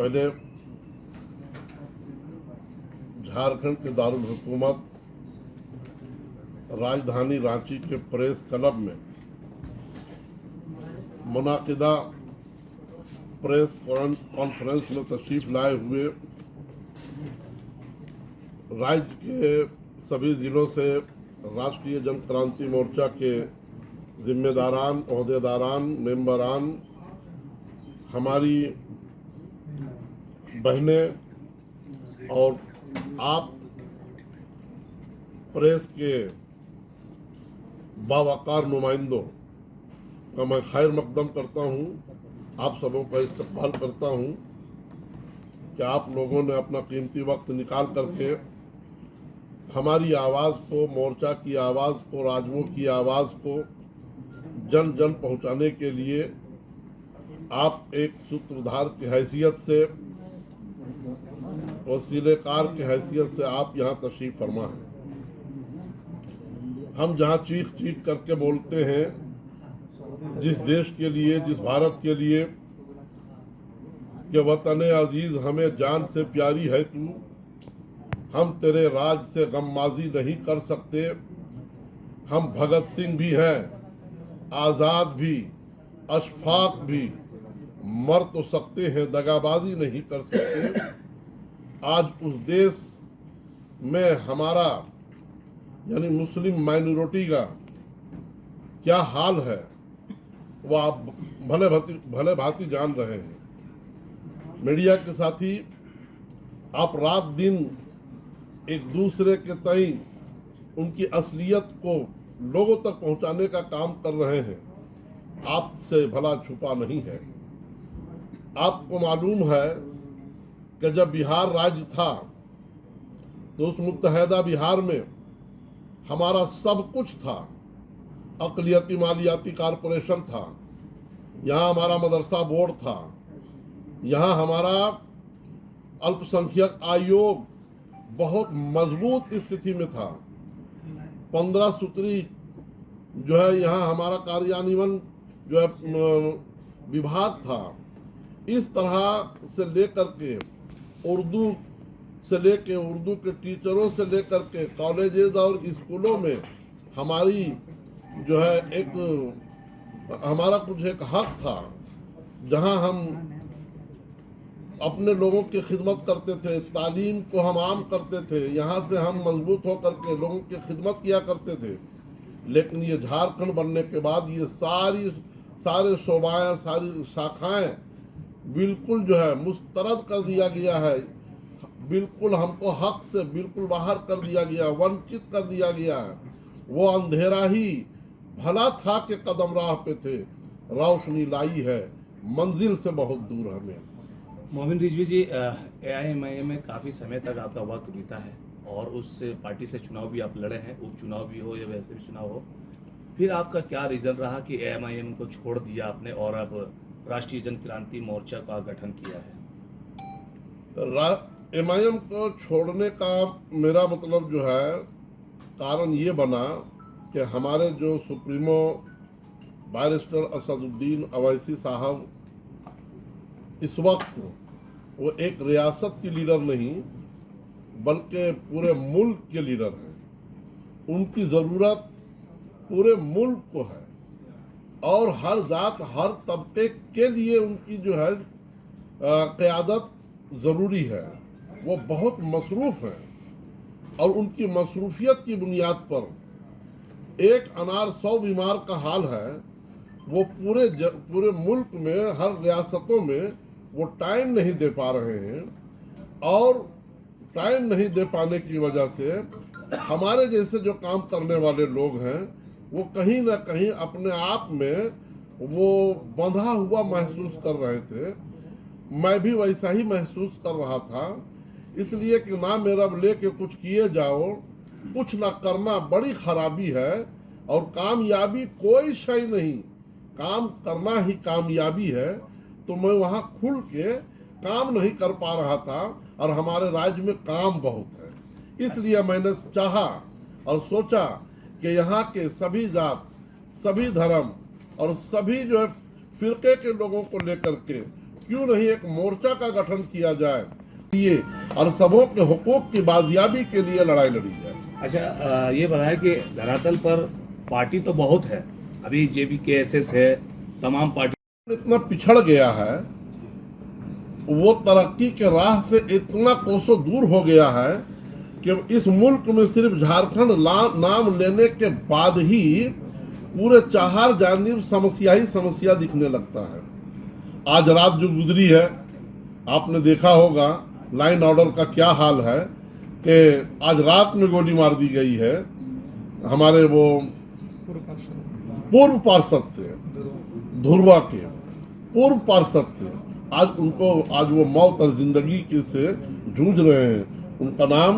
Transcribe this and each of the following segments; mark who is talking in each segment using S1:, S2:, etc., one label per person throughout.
S1: पहले झारखंड के दारुल हुकूमत राजधानी रांची के प्रेस क्लब में मुनाकिदा प्रेस कॉन्फ्रेंस में तशरीफ लाए हुए राज्य के सभी जिलों से राष्ट्रीय जन क्रांति मोर्चा के जिम्मेदारान, ओहदेदारान, मेंबरान, हमारी बहनें और आप प्रेस के बावकार नुमाइंदों का मैं खैर मकदम करता हूं। आप सबों का इस्तकबाल करता हूं कि आप लोगों ने अपना कीमती वक्त निकाल करके हमारी आवाज़ को, मोर्चा की आवाज़ को, राजमों की आवाज़ को जन जन पहुंचाने के लिए आप एक सूत्रधार की हैसियत से, वसीलेकार की हैसियत से आप यहाँ तशरीफ फरमा हैं। हम जहाँ चीख चीख करके बोलते हैं, जिस देश के लिए, जिस भारत के लिए कि वतन अजीज हमें जान से प्यारी है तू, हम तेरे राज से गममाजी नहीं कर सकते। हम भगत सिंह भी हैं, आज़ाद भी, अशफाक भी, मर तो सकते हैं, दगाबाजी नहीं कर सकते। आज उस देश में हमारा यानी मुस्लिम माइनॉरिटी का क्या हाल है वो आप भले भांति जान रहे हैं। मीडिया के साथी आप रात दिन एक दूसरे के तई उनकी असलियत को लोगों तक पहुंचाने का काम कर रहे हैं। आपसे भला छुपा नहीं है। आपको मालूम है कि जब बिहार राज्य था तो उस मुत्तहदा बिहार में हमारा सब कुछ था। अक़लियती मालियाती कारपोरेशन था, यहाँ हमारा मदरसा बोर्ड था, यहाँ हमारा अल्पसंख्यक आयोग बहुत मजबूत स्थिति में था। 15 सूत्री जो है यहाँ हमारा कार्यान्वयन जो है विभाग था। इस तरह से लेकर के उर्दू से लेके उर्दू के टीचरों से लेकर के कॉलेजेस और स्कूलों में हमारी जो है एक हमारा कुछ एक हक था, जहां हम अपने लोगों की खिदमत करते थे, तालीम को हम आम करते थे, यहाँ से हम मजबूत होकर के लोगों की खिदमत किया करते थे। लेकिन ये झारखंड बनने के बाद ये सारे शोबाएँ, सारी शाखाएं बिल्कुल जो है मुस्तरद कर दिया गया है। बिल्कुल हमको हक से बिल्कुल बाहर कर दिया गया, वंचित कर दिया गया है। वो अंधेरा ही भला था कि कदम राह पे थे, रोशनी लाई है मंजिल से बहुत दूर हमें।
S2: मोमिन रिजवी जी, AIMIM में काफ़ी समय तक आपका वक्त बीता है और उस पार्टी से चुनाव भी आप लड़े हैं, उपचुनाव भी हो या वैसे भी चुनाव हो। फिर आपका क्या रीज़न रहा कि AIMIM को छोड़ दिया आपने और अब राष्ट्रीय जन क्रांति मोर्चा का गठन किया है?
S1: MIM को छोड़ने का मेरा मतलब जो है कारण ये बना कि हमारे जो सुप्रीमो बैरिस्टर असदुद्दीन अवैसी साहब इस वक्त वो एक रियासत की लीडर नहीं बल्कि पूरे मुल्क के लीडर हैं। उनकी ज़रूरत पूरे मुल्क को है और हर जात, हर तबके के लिए उनकी जो है क़यादत ज़रूरी है। वो बहुत मसरूफ़ हैं और उनकी मसरूफियत की बुनियाद पर एक अनार 100 बीमार का हाल है। वो पूरे मुल्क में हर रियासतों में वो टाइम नहीं दे पा रहे हैं और टाइम नहीं दे पाने की वजह से हमारे जैसे जो काम करने वाले लोग हैं वो कहीं ना कहीं अपने आप में वो बंधा हुआ महसूस कर रहे थे। मैं भी वैसा ही महसूस कर रहा था। इसलिए कि ना मेरा लेके कुछ किए जाओ, कुछ ना करना बड़ी खराबी है और कामयाबी कोई शय नहीं, काम करना ही कामयाबी है। तो मैं वहाँ खुल के काम नहीं कर पा रहा था और हमारे राज्य में काम बहुत है। इसलिए मैंने चाहा और सोचा कि यहाँ के सभी जात, सभी धर्म और सभी जो है फिरके के लोगों को लेकर के क्यों नहीं एक मोर्चा का गठन किया जाए ये और सबों के हुकूक की बाजियाबी के लिए लड़ाई लड़ी जाए।
S2: अच्छा, ये बताया कि धरातल पर पार्टी तो बहुत है, अभी JBKSS है, तमाम पार्टी
S1: इतना पिछड़ गया है, वो तरक्की के राह से इतना कोसों दूर हो गया है कि इस मुल्क में सिर्फ झारखंड नाम लेने के बाद ही पूरे चार जानिब समस्या ही समस्या दिखने लगता है। आज रात जो गुजरी है आपने देखा होगा, लाइन ऑर्डर का क्या हाल है कि आज रात में गोली मार दी गई है। हमारे वो पूर्व पार्षद थे, धुरवा के पूर्व पार्षद थे, आज वो मौत और जिंदगी के से जूझ रहे हैं। उनका नाम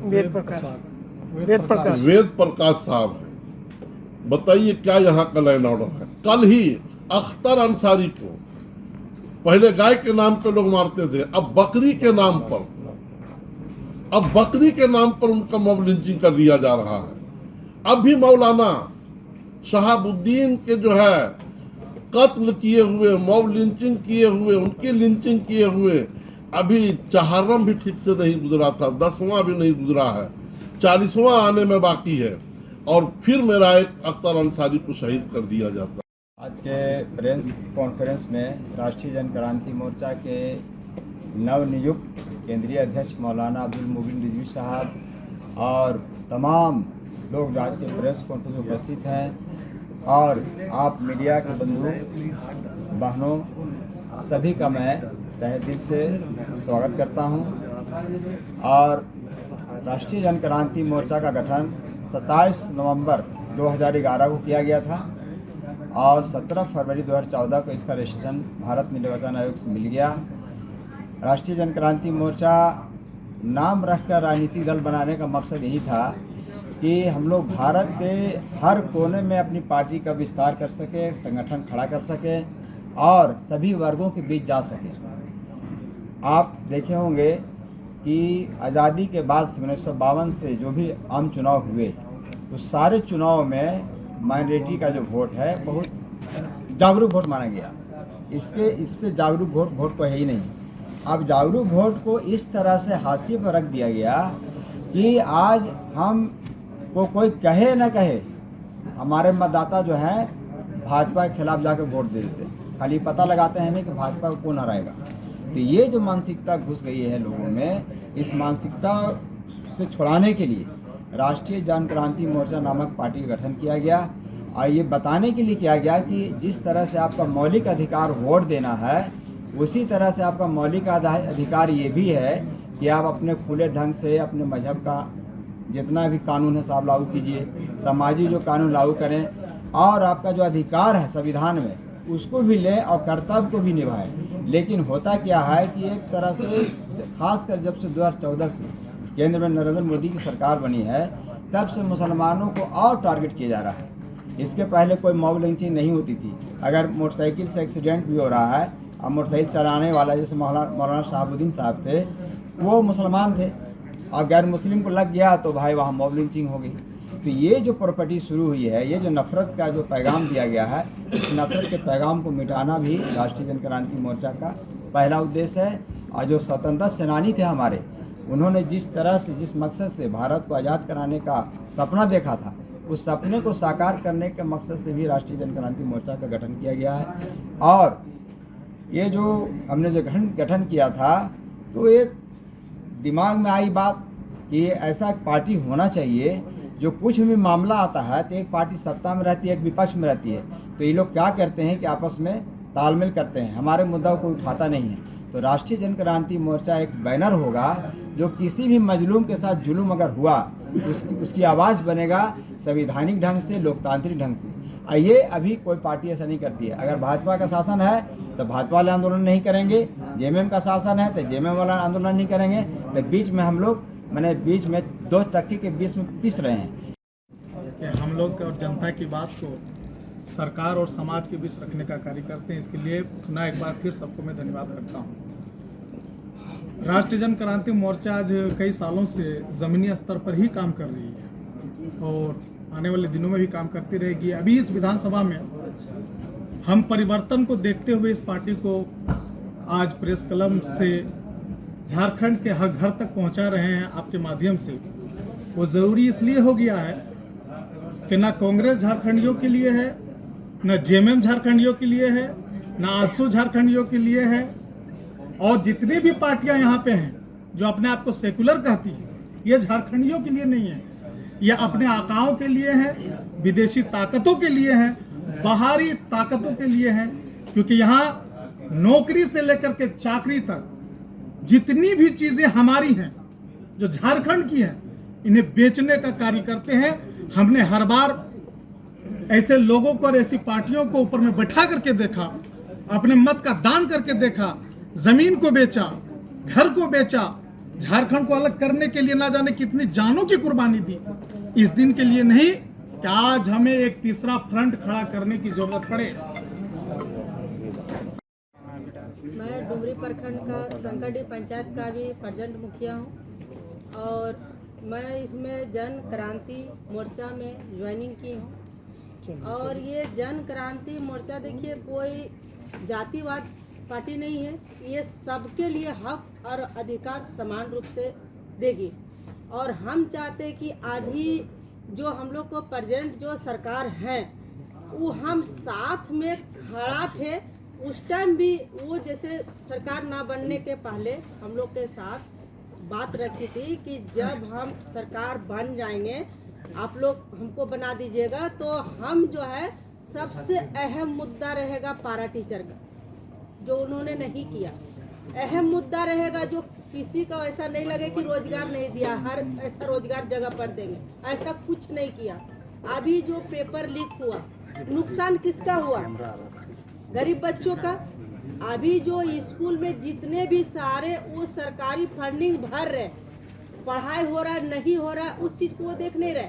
S1: वेद प्रकाश साहब है। बताइए क्या यहाँ का लाइन ऑर्डर है। कल ही अख्तर अंसारी को पहले गाय के नाम पे लोग मारते थे, अब बकरी के नाम पर उनका मॉब लिंचिंग कर दिया जा रहा है। अब भी मौलाना शहाबुद्दीन के जो है कत्ल किए हुए, मॉब लिंचिंग किए हुए, उनकी लिंचिंग किए हुए अभी चहारम भी ठीक से नहीं गुजरा था, 10वां भी नहीं गुजरा है, 40वां आने में बाकी है और फिर मेरा एक अख्तर अंसारी को शहीद कर दिया जाता है।
S3: आज के प्रेस कॉन्फ्रेंस में राष्ट्रीय जन क्रांति मोर्चा के नवनियुक्त केंद्रीय अध्यक्ष मौलाना अब्दुल मुबीन रिजवी साहब और तमाम लोग जो आज के प्रेस कॉन्फ्रेंस में उपस्थित हैं और आप मीडिया के बंधु बहनों सभी का मैं तहे दिल से स्वागत करता हूं। और राष्ट्रीय जन क्रांति मोर्चा का गठन 27 नवंबर 2011 को किया गया था और 17 फरवरी 2014 को इसका रजिस्ट्रेशन भारत निर्वाचन आयोग से मिल गया। राष्ट्रीय जन क्रांति मोर्चा नाम रखकर राजनीतिक दल बनाने का मकसद यही था कि हम लोग भारत के हर कोने में अपनी पार्टी का विस्तार कर सके, संगठन खड़ा कर सके और सभी वर्गों के बीच जा सके। आप देखे होंगे कि आज़ादी के बाद 1952 से जो भी आम चुनाव हुए उस सारे चुनाव में माइनॉरिटी का जो वोट है बहुत जागरूक वोट माना गया। इससे जागरूक वोट को है ही नहीं। अब जागरूक वोट को इस तरह से हाशिए पर रख दिया गया कि आज हम को कोई कहे न कहे हमारे मतदाता जो हैं भाजपा के खिलाफ जाकर वोट दे देते हैं, खाली पता लगाते हैं नहीं कि भाजपा को कौन हराएगा। तो ये जो मानसिकता घुस गई है लोगों में, इस मानसिकता से छुड़ाने के लिए राष्ट्रीय जन क्रांति मोर्चा नामक पार्टी का गठन किया गया और ये बताने के लिए किया गया कि जिस तरह से आपका मौलिक अधिकार वोट देना है उसी तरह से आपका मौलिक अधिकार ये भी है कि आप अपने खुले ढंग से अपने मजहब का जितना भी कानून है सब लागू कीजिए, सामाजिक जो कानून लागू करें और आपका जो अधिकार है संविधान में उसको भी लें और कर्तव्य को भी निभाएं। लेकिन होता क्या है कि एक तरह से खासकर जब से 2014 से केंद्र में नरेंद्र मोदी की सरकार बनी है तब से मुसलमानों को और टारगेट किया जा रहा है। इसके पहले कोई मॉब लिंचिंग नहीं होती थी। अगर मोटरसाइकिल से एक्सीडेंट भी हो रहा है और मोटरसाइकिल चलाने वाला जैसे मौलाना शहाबुद्दीन साहब थे वो मुसलमान थे और गैर मुस्लिम को लग गया तो भाई वहाँ मॉब लिंचिंग हो गई। तो ये जो प्रॉपर्टी शुरू हुई है, ये जो नफ़रत का जो पैगाम दिया गया है, इस नफ़रत के पैगाम को मिटाना भी राष्ट्रीय जन क्रांति मोर्चा का पहला उद्देश्य है। और जो स्वतंत्रता सेनानी थे हमारे, उन्होंने जिस तरह से जिस मकसद से भारत को आज़ाद कराने का सपना देखा था उस सपने को साकार करने के मकसद से भी राष्ट्रीय जन क्रांति मोर्चा का गठन किया गया है। और ये जो हमने जो गठन किया था तो एक दिमाग में आई बात कि ऐसा एक पार्टी होना चाहिए जो कुछ भी मामला आता है तो एक पार्टी सत्ता में रहती है, एक विपक्ष में रहती है। तो ये लोग क्या करते हैं कि आपस में तालमेल करते हैं, हमारे मुद्दा को उठाता नहीं है। तो राष्ट्रीय जन क्रांति मोर्चा एक बैनर होगा जो किसी भी मजलूम के साथ जुल्म अगर हुआ उसकी आवाज़ बनेगा संवैधानिक ढंग से, लोकतांत्रिक ढंग से। ये अभी कोई पार्टी ऐसा नहीं करती है। अगर भाजपा का शासन है तो भाजपा वाले आंदोलन नहीं करेंगे, जेएमएम का शासन है तो जेएमएम वाला आंदोलन नहीं करेंगे। तो बीच में हम लोग बीच में दो चक्की के बीच में पिस रहे हैं
S4: कि हम लोग और जनता की बात को सरकार और समाज के बीच रखने का कार्य करते हैं। इसके लिए पुनः एक बार फिर सबको मैं धन्यवाद करता हूँ। राष्ट्रीय जन क्रांति मोर्चा आज कई सालों से ज़मीनी स्तर पर ही काम कर रही है और आने वाले दिनों में भी काम करती रहेगी। अभी इस विधानसभा में हम परिवर्तन को देखते हुए इस पार्टी को आज प्रेस क्लब से झारखंड के हर घर तक पहुंचा रहे हैं आपके माध्यम से, वो ज़रूरी इसलिए हो गया है कि ना कांग्रेस झारखंडियों के लिए है, ना जेएमएम झारखंडियों के लिए है, ना आजसू झारखंडियों के लिए है, और जितनी भी पार्टियां यहाँ पे हैं जो अपने आप को सेकुलर कहती है, ये झारखंडियों के लिए नहीं है, ये अपने आकाओं के लिए है, विदेशी ताकतों के लिए है, बाहरी ताकतों के लिए है। क्योंकि यहाँ नौकरी से लेकर के चाकरी तक जितनी भी चीजें हमारी हैं जो झारखंड की हैं, इन्हें बेचने का कार्य करते हैं। हमने हर बार ऐसे लोगों को और ऐसी पार्टियों को ऊपर में बैठा करके देखा, अपने मत का दान करके देखा, जमीन को बेचा, घर को बेचा, झारखंड को अलग करने के लिए ना जाने कितनी जानों की कुर्बानी दी। इस दिन के लिए नहीं कि आज हमें एक तीसरा फ्रंट खड़ा करने की जरूरत पड़े।
S5: मैं डुमरी प्रखंड का संकटी पंचायत का भी प्रजेंट मुखिया हूँ और मैं इसमें जन क्रांति मोर्चा में ज्वाइनिंग की हूँ। और ये जन क्रांति मोर्चा देखिए कोई जातिवाद पार्टी नहीं है, ये सबके लिए हक और अधिकार समान रूप से देगी। और हम चाहते हैं कि अभी जो हम लोग को प्रेजेंट जो सरकार है वो हम साथ में खड़ा थे। उस टाइम भी वो जैसे सरकार ना बनने के पहले हम लोग के साथ बात रखी थी कि जब हम सरकार बन जाएंगे आप लोग हमको बना दीजिएगा, तो हम जो है सबसे अहम मुद्दा रहेगा पारा टीचर का, जो उन्होंने नहीं किया। अहम मुद्दा रहेगा जो किसी को ऐसा नहीं लगे कि रोजगार नहीं दिया, हर ऐसा रोजगार जगह पर देंगे, ऐसा कुछ नहीं किया। अभी जो पेपर लीक हुआ, नुकसान किसका हुआ? गरीब बच्चों का। अभी जो स्कूल में जितने भी सारे वो सरकारी फंडिंग भर रहे, पढ़ाई हो रहा नहीं हो रहा, उस चीज़ को वो देख नहीं रहे।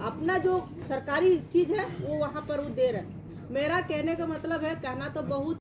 S5: अपना जो सरकारी चीज़ है वो वहाँ पर वो दे रहे। मेरा कहने का मतलब है, कहना तो बहुत